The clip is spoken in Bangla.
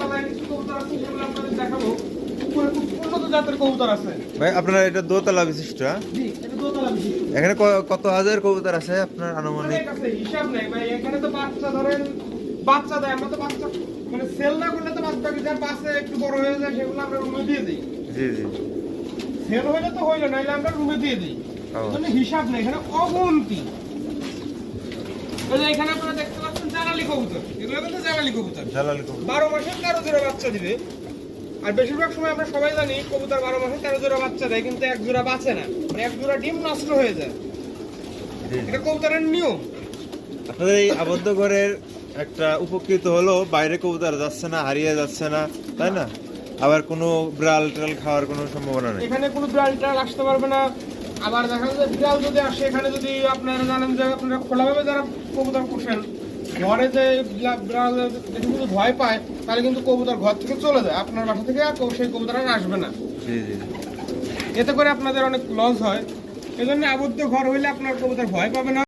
দোতলায় কিছু কবুতর আছে, সেগুলো আপনাদের দেখাবো। উপরে খুব উন্নত জাতের কবুতর আছে। ভাই আপনার এটা দোতলা বিশিষ্ট, হ্যাঁ? জি, এটা দোতলা বিশিষ্ট। এখানে কত হাজার কবুতর আছে আপনার আনুমানিক? অনেক আছে, হিসাব নাই ভাই। এখানে তো বাচ্চা ধরেন বাচ্চা দেয়, আমরা তো বাচ্চা মানে সেল না করলে তো বাচ্চা যার বাচ্চা একটু বড় হয়ে যায় সেগুলো আমরা রুমে দিয়ে দিই। জি জি। সেল হইলে তো হইলো, নাইলে আমরা রুমে দিয়ে দিই। ও। মানে হিসাব নেই, এখানে অগুন্তি। এই যে এখানে আপনারা দেখতে পাচ্ছেন জালালি কবুতর, এগুলো কিন্তু জালালি কবুতর। জালালি কবুতর। 12 মাসে 13 জোড়া বাচ্চা দিবে। আর বেশিরভাগ সময় আমরা সবাই জানি কবুতর 12 মাসে 13 জোড়া বাচ্চা দেয়, কিন্তু এক জোড়া বাঁচে না, মানে এক জোড়া ডিম নষ্ট হয়ে যায়। জি জি। এটা কবুতরের নিয়ম। আপনাদের এই আবদ্ধ ঘরের একটা উপকৃত হলো, বাইরে কবুতর যাচ্ছে না, হারিয়ে যাচ্ছে না, তাই না? আবার কোনো বিড়াল টিড়াল খাওয়ার কোনো সম্ভাবনা নেই। এখানে কোনো বিড়াল টিড়াল আসতে পারবে না। আবার দেখা যায় বিড়াল যদি আসে, এখানে যদি আপনারা জানেন যে আপনারা খোলাভাবে যারা কবুতর পোষেন, ঘরে যে বিড়াল দেখে যদি ভয় পায়, তাহলে কিন্তু কবুতর ঘর থেকে চলে যায়, আপনার বাসা থেকে আর সেই কবুতর আর আসবে না। জি জি। এতে করে আপনাদের অনেক লস হয়। এজন্য আবদ্ধ ঘর হইলে আপনার কবুতর ভয় পাবে না।